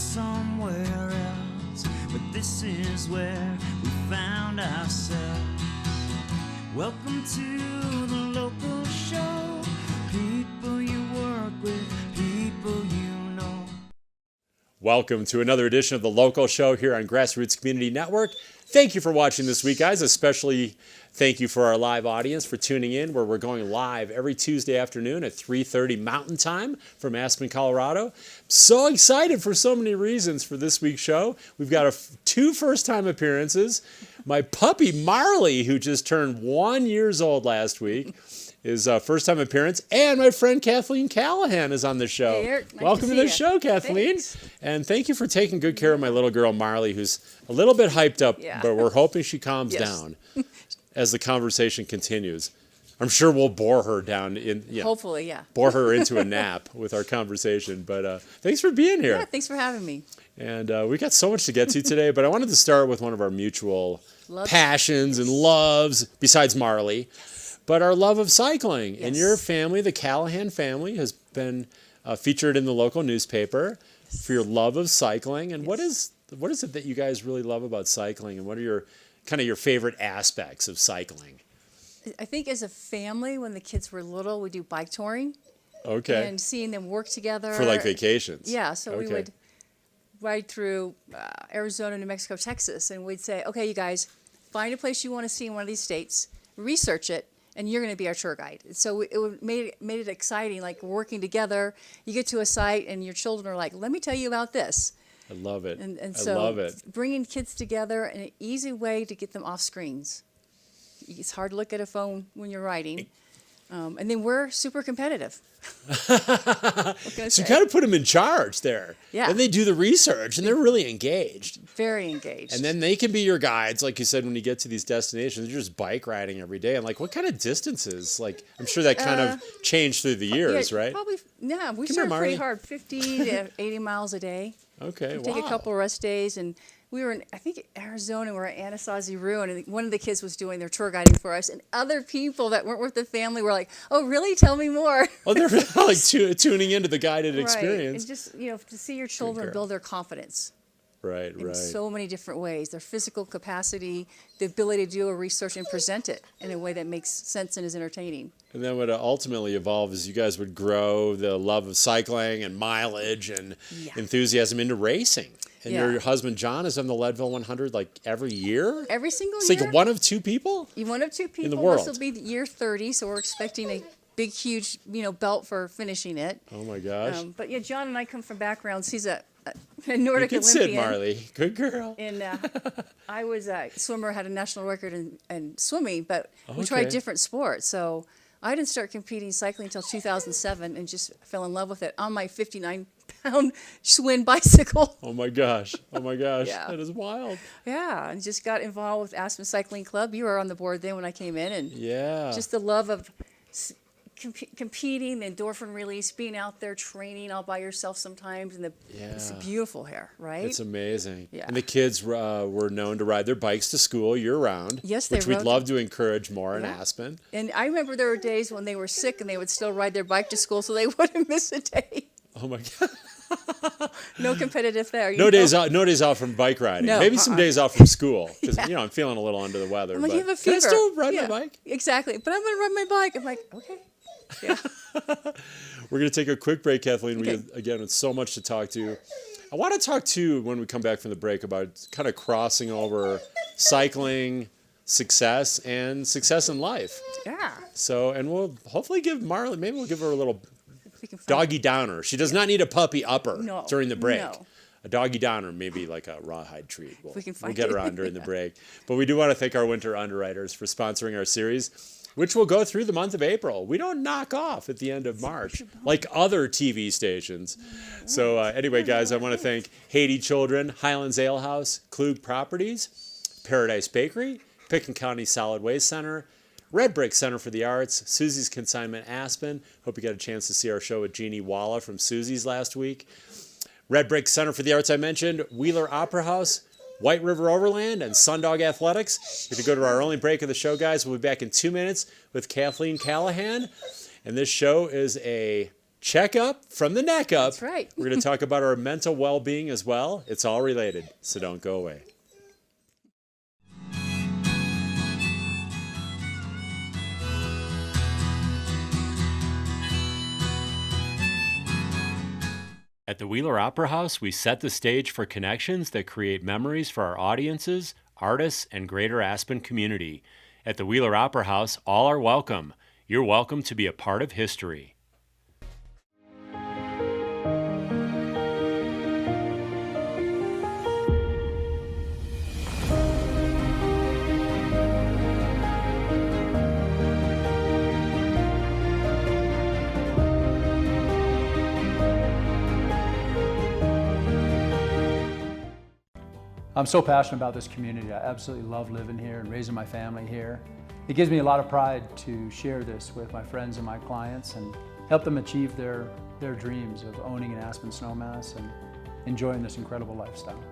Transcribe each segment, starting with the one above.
somewhere else, but this is where we found ourselves. Welcome to the local show. People you work with, people you know. Welcome to another edition of the local show here on GrassRoots Community Network. Thank you for watching this week, guys. Especially thank you for our live audience for tuning in, where we're going live every Tuesday afternoon at 3:30 Mountain Time from Aspen, Colorado. So excited for so many reasons for this week's show. We've got two first-time appearances. My puppy Marley, who just turned 1 year old last week, is a first-time appearance, and my friend Kathleen Callahan is on the show. Hey, Erik, nice Welcome to the show, Kathleen. Thanks. And thank you for taking good care of my little girl Marley, who's a little bit hyped up, Yeah. but we're hoping she calms Yes. down as the conversation continues. I'm sure we'll bore her down Hopefully, yeah. bore her into a nap with our conversation. But thanks for being here. Yeah, thanks for having me. And we got so much to get to today, but I wanted to start with one of our mutual passions and loves, besides Marley, but our love of cycling. Yes. And your family, the Callahan family, has been featured in the local newspaper for your love of cycling. And what is it that you guys really love about cycling, and what are your favorite aspects of cycling? I think as a family, when the kids were little, we do bike touring. Okay. And seeing them work together. For like vacations. Yeah, so we Okay. would ride through Arizona, New Mexico, Texas, and we'd say, okay, you guys, find a place you want to see in one of these states, research it, and you're going to be our tour guide. So it made it exciting, like working together. You get to a site, and your children are like, let me tell you about this. I love it. And I so love it. bringing kids together in an easy way to get them off screens. It's hard to look at a phone when you're riding. And then we're super competitive. So you kind of put them in charge there. Yeah. And they do the research, and they're really engaged. Very engaged. And then they can be your guides, like you said, when you get to these destinations. You're just bike riding every day. And like, what kind of distances? Like, I'm sure that kind of changed through the years, right? Probably, yeah. We Come started here, pretty Marley. hard, 50 to 80 miles a day. Okay, We'd take a couple rest days, and we were in, I think, Arizona. We're at Anasazi Ruin, and one of the kids was doing their tour guiding for us, and other people that weren't with the family were like, "Oh, really? Tell me more." Oh, they're like tuning into the guided Right. experience. And just to see your children girl. build their confidence Right, in right. so many different ways. Their physical capacity, the ability to do a research and present it in a way that makes sense and is entertaining. And then what ultimately evolved is you guys would grow the love of cycling and mileage and enthusiasm into racing. And Yeah. your husband, John, is on the Leadville 100 like every year? Every single It's year. like one of two people? One of two people. the world. This will be year 30, so we're expecting a big, huge, belt for finishing it. Oh my gosh. But yeah, John and I come from backgrounds. He's a Nordic you can Olympian. sit, Marley. Good girl. And I was a swimmer, had a national record in swimming, but we Okay. tried different sports. So I didn't start competing cycling until 2007 and just fell in love with it on my 59-pound Schwinn bicycle. Oh my gosh. Oh my gosh. Yeah. That is wild. Yeah, and just got involved with Aspen Cycling Club. You were on the board then when I came in, and Yeah. just the love of competing, the endorphin release, being out there training all by yourself sometimes, and it's Yeah. beautiful here, right? It's amazing. Yeah. And the kids were known to ride their bikes to school year-round. Yes, they which we'd rode- love to encourage more in Yeah. Aspen. And I remember there were days when they were sick and they would still ride their bike to school so they wouldn't miss a day. Oh my God. No competitive there. No days off from bike riding. No, Maybe some days off from school because I'm feeling a little under the weather. I'm like, but you have a can I fever. still ride Yeah, my bike? Exactly. But I'm going to ride my bike. I'm like, okay. Yeah. We're going to take a quick break, Kathleen. Okay. Again, it's so much to talk to. I want to talk to when we come back from the break about kind of crossing over cycling success and success in life. Yeah. So, and we'll hopefully give Marley, maybe we'll give her a little We can find doggy downer. She does not need a puppy upper No, during the break. no. A doggy downer, maybe like a rawhide treat. We'll we can find get her it. on during the break. But we do want to thank our winter underwriters for sponsoring our series, which will go through the month of April. We don't knock off at the end of March like other TV stations. So anyway, guys, I want to thank Haiti Children, Highlands Ale House, Klug Properties, Paradise Bakery, Picken County Solid Waste Center, Red Brick Center for the Arts, Susie's Consignment Aspen. Hope you got a chance to see our show with Jeannie Walla from Susie's last week. Red Brick Center for the Arts I mentioned, Wheeler Opera House, White River Overland, and Sundog Athletics. If you go to our only break of the show, guys, we'll be back in 2 minutes with Kathleen Callahan. And this show is a check up from the neck up. That's right. We're going to talk about our mental well-being as well. It's all related, so don't go away. At the Wheeler Opera House, we set the stage for connections that create memories for our audiences, artists, and greater Aspen community. At the Wheeler Opera House, all are welcome. You're welcome to be a part of history. I'm so passionate about this community. I absolutely love living here and raising my family here. It gives me a lot of pride to share this with my friends and my clients and help them achieve their dreams of owning an Aspen snowmass and enjoying this incredible lifestyle.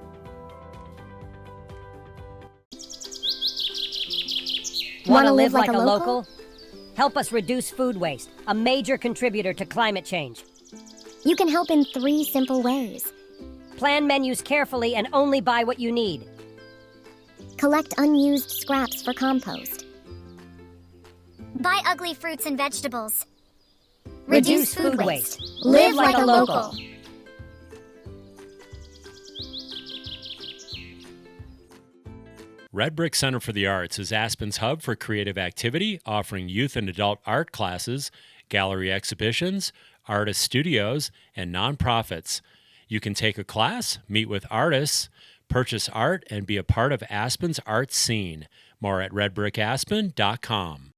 Want to live like a local? Help us reduce food waste, a major contributor to climate change. You can help in 3 simple ways. Plan menus carefully and only buy what you need. Collect unused scraps for compost. Buy ugly fruits and vegetables. Reduce food waste. Live like a local. Red Brick Center for the Arts is Aspen's hub for creative activity, offering youth and adult art classes, gallery exhibitions, artist studios, and nonprofits. You can take a class, meet with artists, purchase art, and be a part of Aspen's art scene. More at redbrickaspen.com.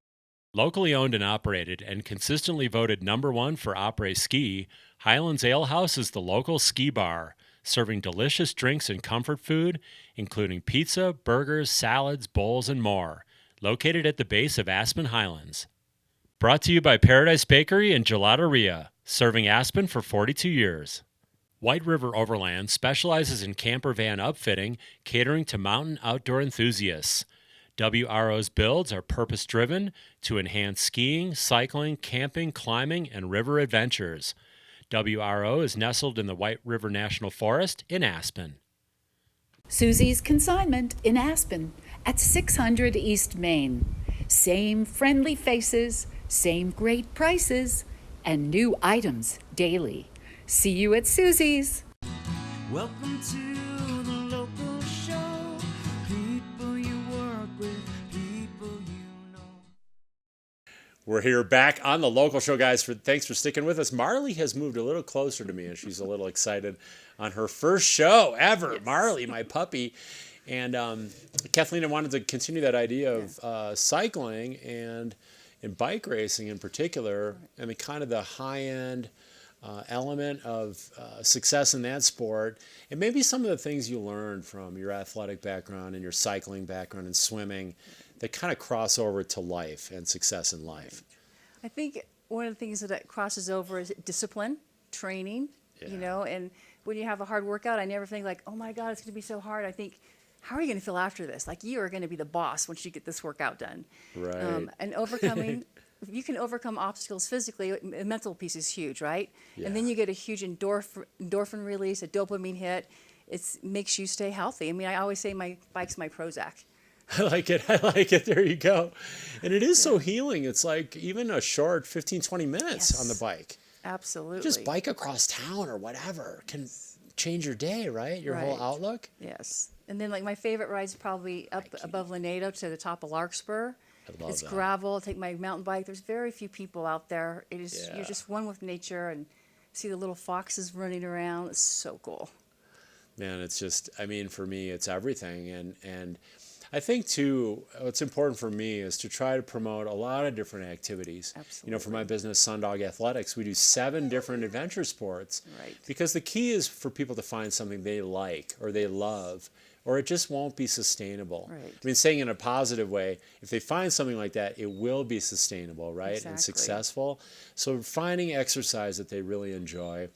Locally owned and operated and consistently voted #1 for après-ski, Highlands Ale House is the local ski bar, serving delicious drinks and comfort food, including pizza, burgers, salads, bowls, and more. Located at the base of Aspen Highlands. Brought to you by Paradise Bakery and Gelateria, serving Aspen for 42 years. White River Overland specializes in camper van upfitting, catering to mountain outdoor enthusiasts. WRO's builds are purpose-driven to enhance skiing, cycling, camping, climbing, and river adventures. WRO is nestled in the White River National Forest in Aspen. Susie's Consignment in Aspen at 600 East Main. Same friendly faces, same great prices, and new items daily. See you at Susie's. Welcome to the local show. People you work with, people you know. We're here back on the local show, guys. Thanks for sticking with us. Marley has moved a little closer to me, and she's a little excited on her first show ever. Yes. Marley, my puppy. And Kathleen, I wanted to continue that idea of cycling and bike racing in particular. I mean, kind of the high-end element of success in that sport, and maybe some of the things you learned from your athletic background and your cycling background and swimming that kind of cross over to life and success in life. I think one of the things that crosses over is discipline, training, you know, and when you have a hard workout, I never think like, oh my God, it's going to be so hard. I think, how are you going to feel after this? Like, you are going to be the boss once you get this workout done. Right. And overcoming, you can overcome obstacles physically. The mental piece is huge, right? Yeah. And then you get a huge endorphin release, a dopamine hit. It makes you stay healthy. I mean, I always say my bike's my Prozac. I like it. I like it. There you go. And it is so healing. It's like even a short 15, 20 minutes on the bike. Absolutely. Just bike across town or whatever can change your day, right? Your whole outlook. Yes. And then like my favorite ride's probably up above Lanedo to the top of Larkspur. I love it's that. gravel. I take my mountain bike. There's very few people out there. It is you're just one with nature and see the little foxes running around. It's so cool. Man, it's just, I mean, for me, it's everything. And I think, too, what's important for me is to try to promote a lot of different activities. Absolutely. You know, for my business, Sundog Athletics, we do 7 different adventure sports. Right. Because the key is for people to find something they like or they love, or it just won't be sustainable. Right. I mean, saying in a positive way, if they find something like that, it will be sustainable, right? Exactly. And successful. So finding exercise that they really enjoy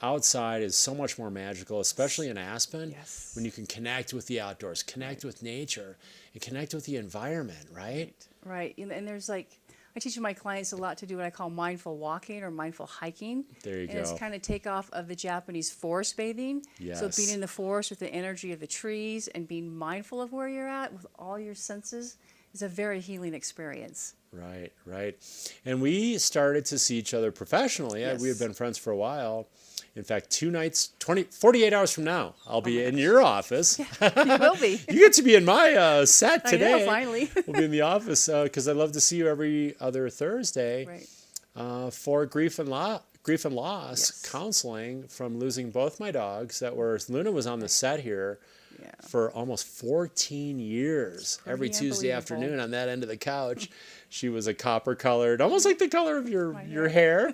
outside is so much more magical, especially in Aspen, when you can connect with the outdoors, connect with nature, and connect with the environment, right? Right. And there's like I teach my clients a lot to do what I call mindful walking or mindful hiking. There you and go. It's kind of take off of the Japanese forest bathing. Yes. So being in the forest with the energy of the trees and being mindful of where you're at with all your senses is a very healing experience. Right, right. And we started to see each other professionally. Yes. We had been friends for a while. In fact, 2 nights, 48 hours from now, I'll be in your office. Yeah, you will be. You get to be in my set today. I know, finally. We'll be in the office because I love to see you every other Thursday Right. for grief and loss Yes. counseling from losing both my dogs. Luna was on the set here Yeah. for almost 14 years. Every pretty Tuesday unbelievable. afternoon on that end of the couch. She was a copper colored, almost like the color of your hair.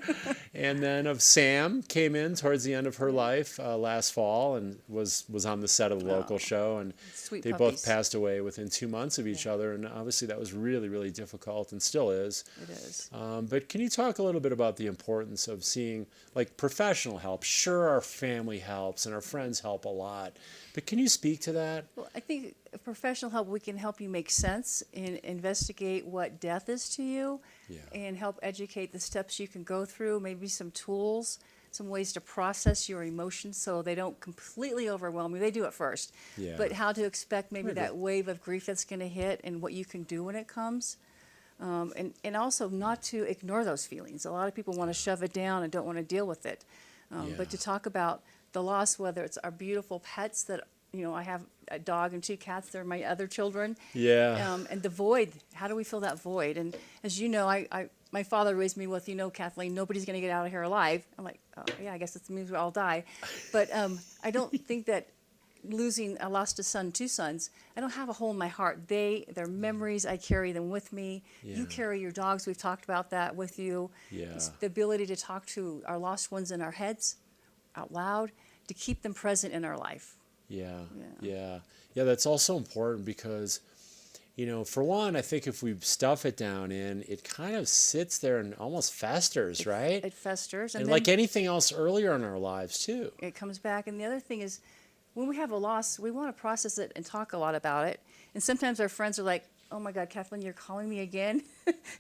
And then Sam came in towards the end of her life last fall and was on the set of the local show. And Sweet they puppies. both passed away within 2 months of each other. And obviously that was really, really difficult and still is. It is. But can you talk a little bit about the importance of seeing like professional help? Sure, our family helps and our friends help a lot. But can you speak to that? Well, I think professional help, we can help you make sense and investigate what death is to you and help educate the steps you can go through, maybe some tools, some ways to process your emotions so they don't completely overwhelm you. They do at first. Yeah. But how to expect maybe that wave of grief that's going to hit and what you can do when it comes. And also not to ignore those feelings. A lot of people want to shove it down and don't want to deal with it. But to talk about the loss, whether it's our beautiful pets that, I have a dog and 2 cats, they're my other children. Yeah. And the void, how do we fill that void? And as you know, my father raised me with, Kathleen, nobody's going to get out of here alive. I'm like, oh, yeah, I guess it means we all die. But I don't think that I lost a son, 2 sons, I don't have a hole in my heart. Their memories, I carry them with me. Yeah. You carry your dogs, we've talked about that with you. Yeah. It's the ability to talk to our lost ones in our heads out loud, to keep them present in our life. Yeah. That's also important because, for one, I think if we stuff it down it kind of sits there and almost festers, right? It festers. And then like anything else earlier in our lives, too. it comes back. And the other thing is, when we have a loss, we want to process it and talk a lot about it. And sometimes our friends are like, oh my God, Kathleen, you're calling me again?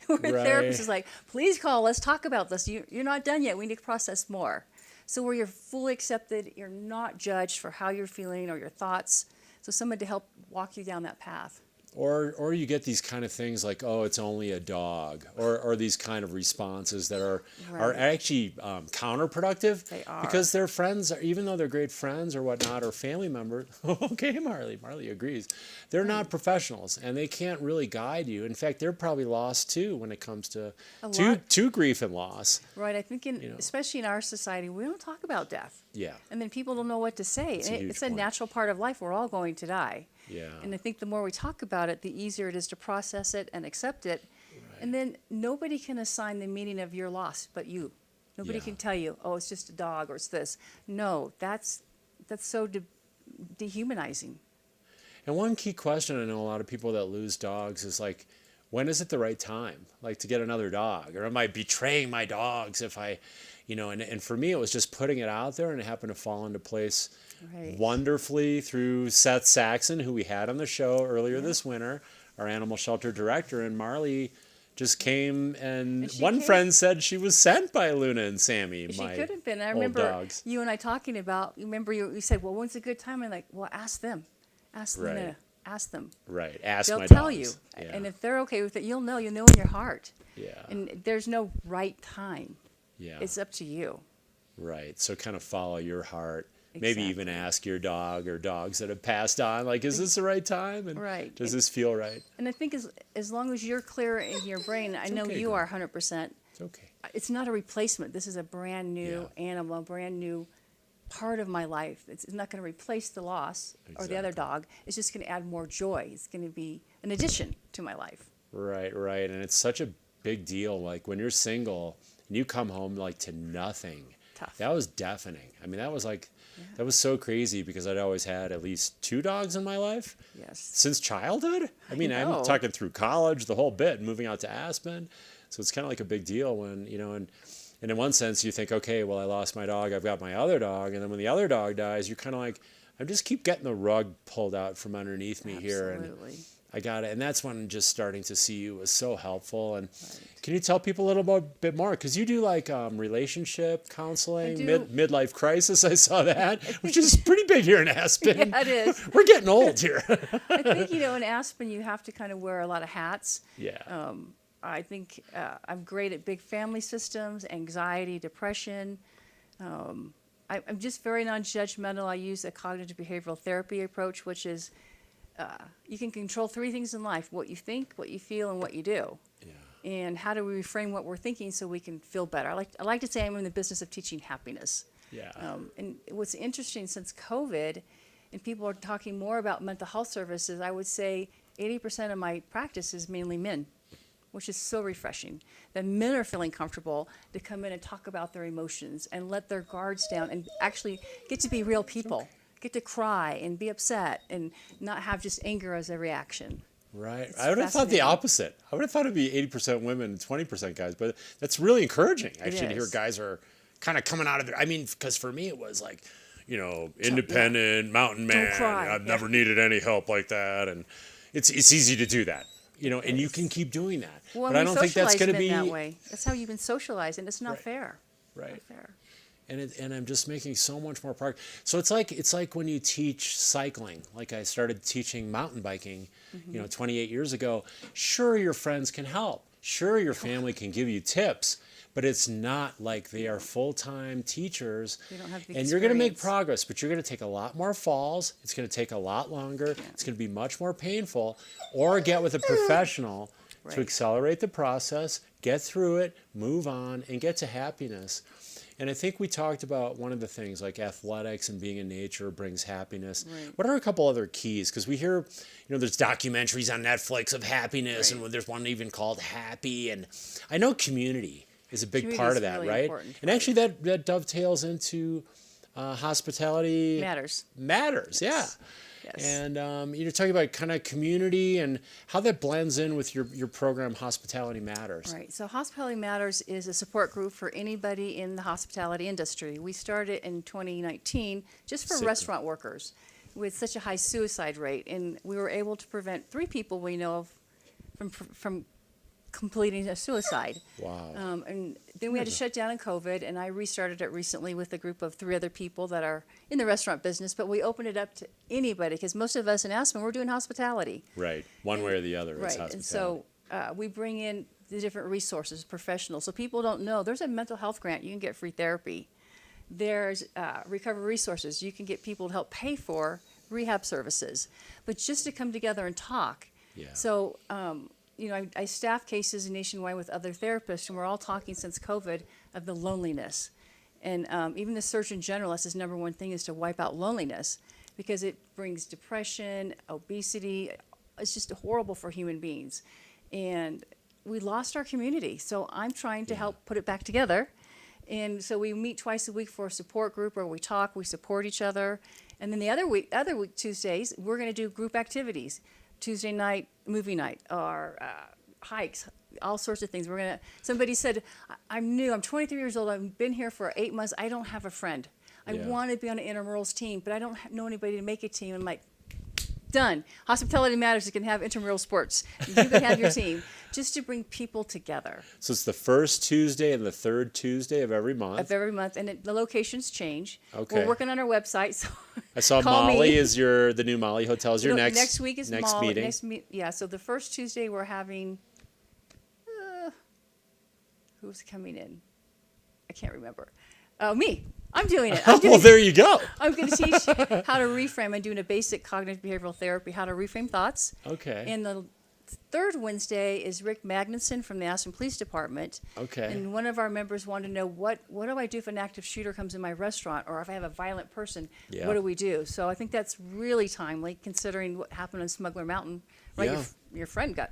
Where the therapist is like, please call, let's talk about this. You're not done yet. We need to process more. So where you're fully accepted, you're not judged for how you're feeling or your thoughts. So someone to help walk you down that path. Or you get these kind of things like, oh, it's only a dog, or these kind of responses that are actually counterproductive. They are. Because their friends, even though they're great friends or whatnot, or family members, okay, Marley agrees, they're not professionals, and they can't really guide you. In fact, they're probably lost too when it comes to grief and loss. Right, I think especially in our society, we don't talk about death. Yeah. And then people don't know what to say. That's And a huge it's a point. natural part of life. We're all going to die. Yeah. And I think the more we talk about it, the easier it is to process it and accept it. Right. And then nobody can assign the meaning of your loss but you. Nobody can tell you, oh, it's just a dog or it's this. No, that's so dehumanizing. And one key question I know a lot of people that lose dogs is like, when is it the right time, like to get another dog? Or am I betraying my dogs if I, and for me, it was just putting it out there, and it happened to fall into place wonderfully through Seth Saxon, who we had on the show earlier this winter, our animal shelter director, and Marley just came, and one friend said she was sent by Luna and Sammy, She my could have been. I old remember dogs. you and I talking about, you said, well, when's a good time? I'm like, well, ask them. Ask Right. Luna. Ask them. Right, ask They'll my tell dogs. you. Yeah. And if they're okay with it, you'll know in your heart. Yeah. And there's no right time. Yeah. It's up to you. Right. So kind of follow your heart. Maybe even Exactly. ask your dog or dogs that have passed on, like, is this the right time? And Right. does this feel right? And I think as long as you're clear in your brain, I know okay, you girl. are 100%. It's okay. It's not a replacement. This is a brand new animal, a brand new part of my life. It's not going to replace the loss or the other Exactly. dog. It's just going to add more joy. It's going to be an addition to my life. Right. And it's such a big deal. Like when you're single and you come home like to nothing. Tough. That was deafening. I mean, that was like, that was so crazy because I'd always had at least 2 dogs in my life. Yes. Since childhood. I mean, know. I'm talking through college, the whole bit, moving out to Aspen. So it's kind of like a big deal when, and in one sense you think, okay, well, I lost my dog, I've got my other dog. And then when the other dog dies, you're kind of like, I just keep getting the rug pulled out from underneath me here. Absolutely. I got it. And that's when just starting to see you was so helpful. And can you tell people a little bit more? Because you do like relationship counseling, midlife crisis. I saw that, which is pretty big here in Aspen. Yeah, it is. We're getting old here. I think, in Aspen, you have to kind of wear a lot of hats. Yeah. I think I'm great at big family systems, anxiety, depression. I'm just very non-judgmental. I use a cognitive behavioral therapy approach, which is you can control 3 things in life: what you think, what you feel, and what you do. Yeah. And how do we reframe what we're thinking so we can feel better? I like to say I'm in the business of teaching happiness. Yeah. And what's interesting since COVID, and people are talking more about mental health services, I would say 80% of my practice is mainly men, which is so refreshing. That men are feeling comfortable to come in and talk about their emotions and let their guards down and actually get to be real people, get to cry and be upset and not have just anger as a reaction. Right. It's I would have thought the fascinating. opposite. I would have thought it'd be 80% women and 20% guys, but that's really encouraging, actually, to hear is. guys are kind of coming out of it. I mean, because for me, it was like, independent, mountain man. cry. I've never needed any help like that. And it's easy to do that, and you can keep doing that. Well, but I don't think that's going to be that way. That's how you've been socialized, and it's not fair. Right. Not fair. And I'm just making so much more progress. So it's like when you teach cycling. Like I started teaching mountain biking, 28 years ago. Sure, your friends can help. Sure, your family can give you tips, but it's not like they are full-time teachers. They don't have the and you're going to make experience. progress, but you're going to take a lot more falls. It's going to take a lot longer. Yeah. It's going to be much more painful. Or get with a professional to accelerate the process, get through it, move on, and get to happiness. And I think we talked about one of the things like athletics and being in nature brings happiness. Right. What are a couple other keys? Because we hear, there's documentaries on Netflix of happiness, and there's one even called Happy. And I know community is a big part of that, really right? Important. And actually that dovetails into hospitality. Matters, yeah. Yes. And you're talking about kind of community and how that blends in with your program, Hospitality Matters. Right. So Hospitality Matters is a support group for anybody in the hospitality industry. We started in 2019 just for restaurant workers with such a high suicide rate. And we were able to prevent 3 people we know of from completing a suicide. Wow. And then we had to shut down in COVID, and I restarted it recently with a group of 3 other people that are in the restaurant business, but we opened it up to anybody because most of us in Aspen, we're doing hospitality. Right. One way or the other. Right. It's hospitality. And so we bring in the different resources, professionals, so people don't know. There's a mental health grant. You can get free therapy. There's recovery resources. You can get people to help pay for rehab services. But just to come together and talk. Yeah. So, I staff cases nationwide with other therapists, and we're all talking since COVID of the loneliness. And even the Surgeon General, that's his number one thing, is to wipe out loneliness because it brings depression, obesity. It's just horrible for human beings. And we lost our community. So I'm trying to help put it back together. And so we meet twice a week for a support group where we talk, we support each other. And then the other week, Tuesdays, we're going to do group activities. Tuesday night, movie night, or hikes, all sorts of things. Somebody said, I'm new, I'm 23 years old, I've been here for 8 months, I don't have a friend. I want to be on an intramurals team, but I don't know anybody to make a team. I'm like, done. Hospitality Matters, you can have intramural sports. You can have your team, just to bring people together. So it's the first Tuesday and the third Tuesday of every month? And the locations change. Okay. We're working on our website, so I saw Molly is the new Molly Hotel is your next week is next Molly, meeting. So the first Tuesday we're having, who's coming in? I can't remember. Me. I'm doing it. Well, there you go. I'm going to teach how to reframe. I'm doing a basic cognitive behavioral therapy, how to reframe thoughts. Okay. And the third Wednesday is Rick Magnuson from the Aspen Police Department. Okay. And one of our members wanted to know, what do I do if an active shooter comes in my restaurant, or if I have a violent person, what do we do? So I think that's really timely, considering what happened on Smuggler Mountain. Right, your friend got...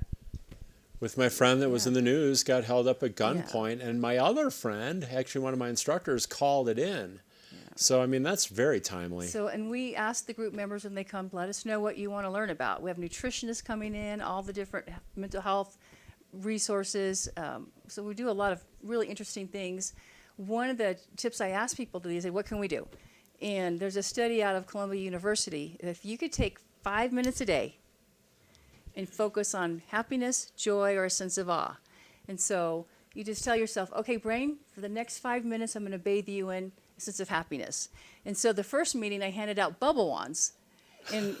With my friend that was in the news, got held up at gunpoint, and my other friend, actually one of my instructors, called it in. Yeah. So, I mean, that's very timely. So, and we ask the group members when they come, let us know what you want to learn about. We have nutritionists coming in, all the different mental health resources. So we do a lot of really interesting things. One of the tips I ask people to do is, what can we do? And there's a study out of Columbia University. If you could take 5 minutes a day and focus on happiness, joy, or a sense of awe. And so you just tell yourself, okay, brain, for the next 5 minutes, I'm going to bathe you in a sense of happiness. And so the first meeting, I handed out bubble wands. And,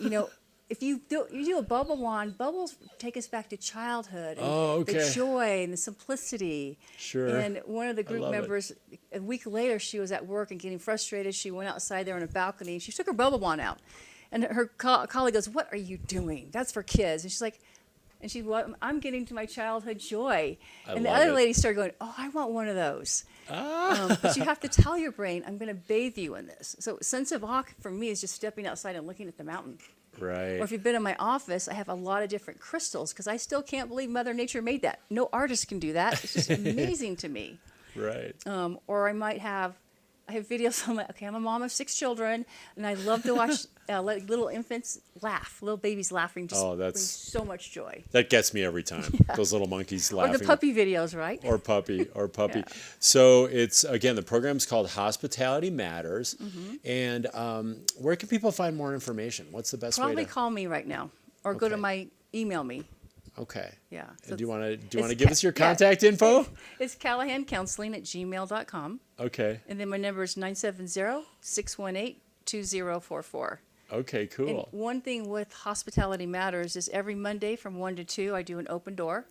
if you do a bubble wand, bubbles take us back to childhood and the joy and the simplicity. Sure. And one of the group members, a week later, she was at work and getting frustrated. She went outside there on a balcony. She took her bubble wand out. And her colleague goes, "What are you doing? That's for kids." And she's like, I'm getting to my childhood joy. And the other lady started going, "Oh, I want one of those." But you have to tell your brain, I'm going to bathe you in this. So sense of awe for me is just stepping outside and looking at the mountain. Right. Or if you've been in my office, I have a lot of different crystals because I still can't believe Mother Nature made that. No artist can do that. It's just amazing to me. Right. Or I have videos. I'm a mom of 6 children, and I love to watch little infants laugh, little babies laughing. Just brings so much joy. That gets me every time. Those little monkeys laughing. Or the puppy videos, right? Or puppy. Yeah. So it's, again, the program's called Hospitality Matters. And where can people find more information? What's the best way Probably to... call me right now, or go to my email me. Okay. Yeah. So do you want to give us your contact info? It's callahancounseling@gmail.com. Okay. And then my number is 970-618-2044. Okay, cool. And one thing with Hospitality Matters is every Monday from 1 to 2, I do an open door.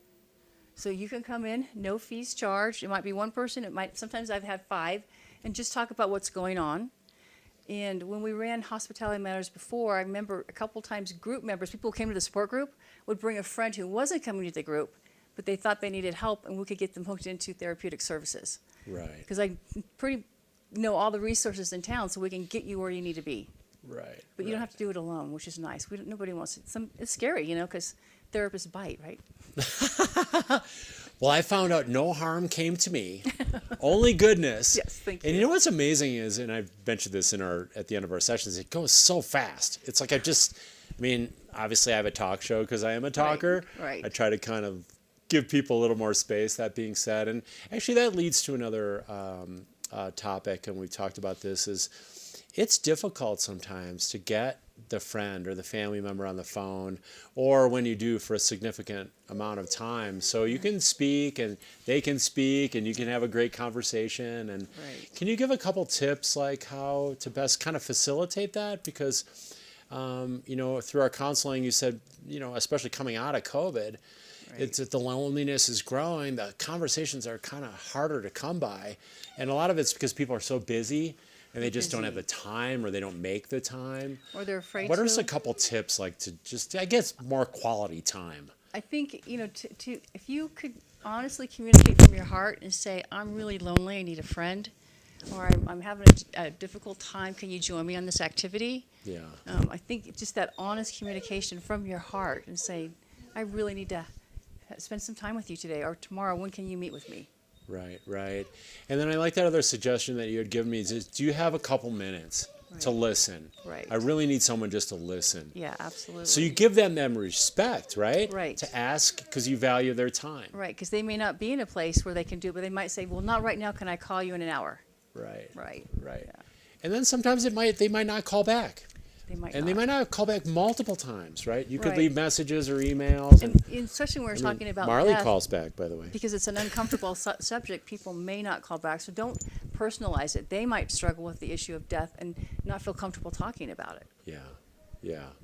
So you can come in, no fees charged. It might be one person. Sometimes I've had 5, and just talk about what's going on. And when we ran Hospitality Matters before, I remember a couple times group members, people who came to the support group, would bring a friend who wasn't coming to the group, but they thought they needed help, and we could get them hooked into therapeutic services. Right. Because I pretty know all the resources in town, so we can get you where you need to be. Right. But you don't have to do it alone, which is nice. Nobody wants it. It's scary, because therapists bite, right? Well, I found out no harm came to me, only goodness. Yes, thank you. And you know what's amazing is, and I've mentioned this at the end of our sessions, it goes so fast. It's like obviously I have a talk show because I am a talker. Right. I try to kind of give people a little more space, that being said. And actually that leads to another topic, and we've talked about this, is it's difficult sometimes to get the friend or the family member on the phone, or when you do, for a significant amount of time, so you can speak and they can speak and you can have a great conversation. And can you give a couple tips like how to best kind of facilitate that? Because through our counseling, you said, especially coming out of COVID, it's that the loneliness is growing, the conversations are kind of harder to come by, and a lot of it's because people are so busy and they just don't have the time, or they don't make the time. Or they're afraid What to. are just a couple tips, like, to just, I guess, more quality time? I think, if you could honestly communicate from your heart and say, I'm really lonely, I need a friend, or I'm having a difficult time, can you join me on this activity? Yeah. I think just that honest communication from your heart and say, I really need to spend some time with you today, or tomorrow, when can you meet with me? Right. And then I like that other suggestion that you had given me, is do you have a couple minutes to listen? Right. I really need someone just to listen. Yeah, absolutely. So you give them respect, right? Right. To ask because you value their time. Right, because they may not be in a place where they can do it, but they might say, well, not right now, can I call you in an hour? Right. Yeah. And then sometimes they might not call back. They might And not. they might not call back multiple times, right? You could Right. leave messages or emails. And especially when we're talking about Marley death, calls back, by the way. because it's an uncomfortable subject, people may not call back. So don't personalize it. They might struggle with the issue of death and not feel comfortable talking about it. Yeah.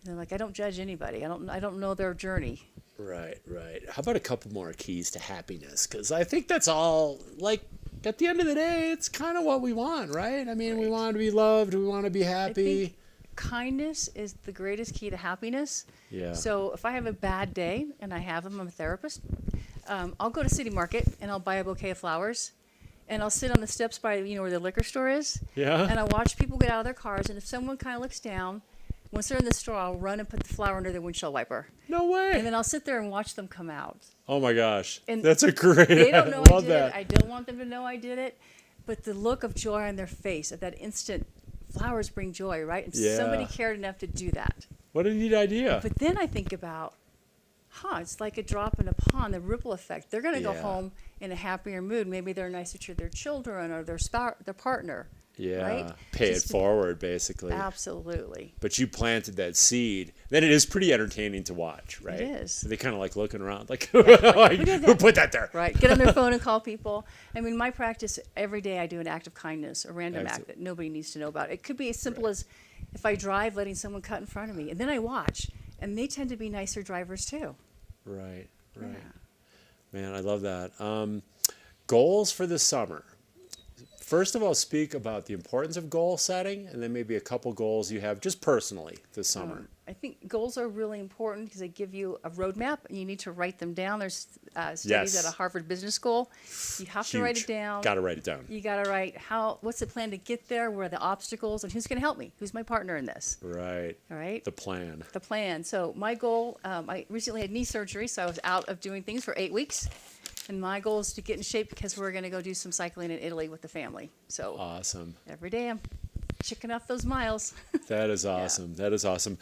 They're like, I don't judge anybody. I don't know their journey. Right. How about a couple more keys to happiness? Because I think that's all, like, at the end of the day, it's kind of what we want, right? I mean, we want to be loved. We want to be happy. I think kindness is the greatest key to happiness. Yeah. So if I have a bad day, and I have them, I'm a therapist, I'll go to City Market and I'll buy a bouquet of flowers, and I'll sit on the steps by where the liquor store is. Yeah. And I watch people get out of their cars, and if someone kind of looks down, once they're in the store, I'll run and put the flower under their windshield wiper. No way. And then I'll sit there and watch them come out. Oh my gosh. And that's a great. They don't know I I love did that. it. I don't want them to know I did it. But the look of joy on their face at that instant, flowers bring joy, right? And somebody cared enough to do that. What a neat idea. But then I think about, it's like a drop in a pond, the ripple effect. They're going to go home in a happier mood. Maybe they're nicer to their children or their spouse, their partner. Yeah, right? pay Just it forward, basically. Absolutely. But you planted that seed. Then it is pretty entertaining to watch, right? It is. They kind of like looking around, like, Who did who put that there? Right. Get on their phone and call people. I mean, my practice, every day I do an act of kindness, a random act that nobody needs to know about. It could be as simple as if I drive, letting someone cut in front of me. And then I watch. And they tend to be nicer drivers, too. Right. Yeah. Man, I love that. Goals for the summer. First of all, speak about the importance of goal setting, and then maybe a couple goals you have just personally this summer. I think goals are really important because they give you a roadmap, and you need to write them down. There's studies Yes. at a Harvard Business School. You have to write it down. Got to write it down. You got to write what's the plan to get there, where are the obstacles, and who's going to help me? Who's my partner in this? Right. All right. The plan. The plan. So my goal, I recently had knee surgery, so I was out of doing things for 8 weeks. And my goal is to get in shape because we're going to go do some cycling in Italy with the family. So Awesome. every day I'm checking off those miles. That is awesome. That is awesome.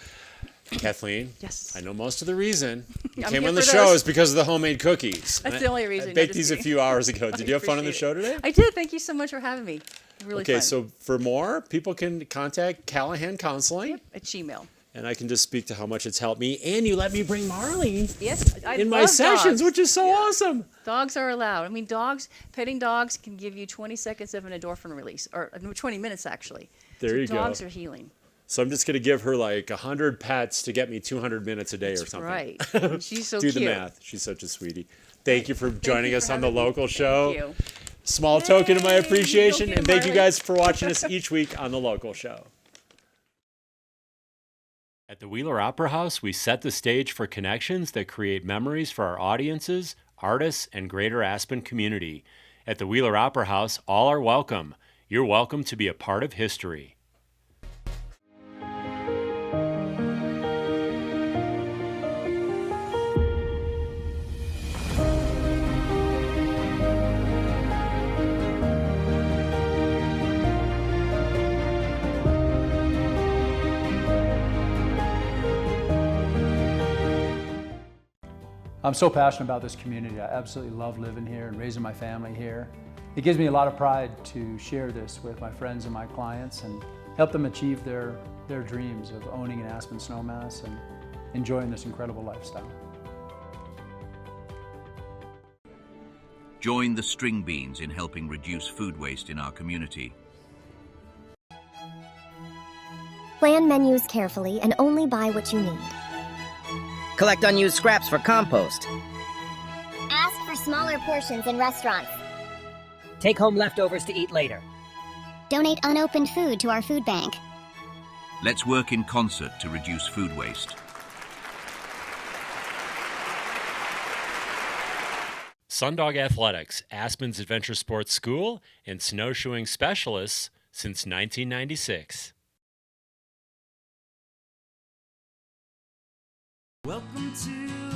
Kathleen, Yes. I know most of the reason you I'm came here on the for show those. is because of the homemade cookies. That's the only reason. I No, baked just these a kidding. few hours ago. Did you have fun on the appreciate show it. today? I did. Thank you so much for having me. Really Okay, fun. so for more, people can contact Callahan Counseling, At Gmail. and I can just speak to how much it's helped me. And you let me bring Marley Yes, I in my love sessions, dogs. which is so awesome. Dogs are allowed. I mean, petting dogs can give you 20 seconds of an endorphin release, or 20 minutes actually. There so you go. Dogs are healing. So I'm just going to give her like 100 pets to get me 200 minutes a day or That's something. right. And she's so Do cute. the math. She's such a sweetie. Thank you for joining you us for on the having me. local show. Thank you. Small token of my Yay, appreciation, go get and thank you Marley. guys for watching us each week on the local show. At the Wheeler Opera House, we set the stage for connections that create memories for our audiences, artists, and greater Aspen community. At the Wheeler Opera House, all are welcome. You're welcome to be a part of history. I'm so passionate about this community. I absolutely love living here and raising my family here. It gives me a lot of pride to share this with my friends and my clients and help them achieve their dreams of owning an Aspen snowmass and enjoying this incredible lifestyle. Join the string beans in helping reduce food waste in our community. Plan menus carefully and only buy what you need. Collect unused scraps for compost. Ask for smaller portions in restaurants. Take home leftovers to eat later. Donate unopened food to our food bank. Let's work in concert to reduce food waste. Sundog Athletics, Aspen's adventure sports school and snowshoeing specialists since 1996. Welcome to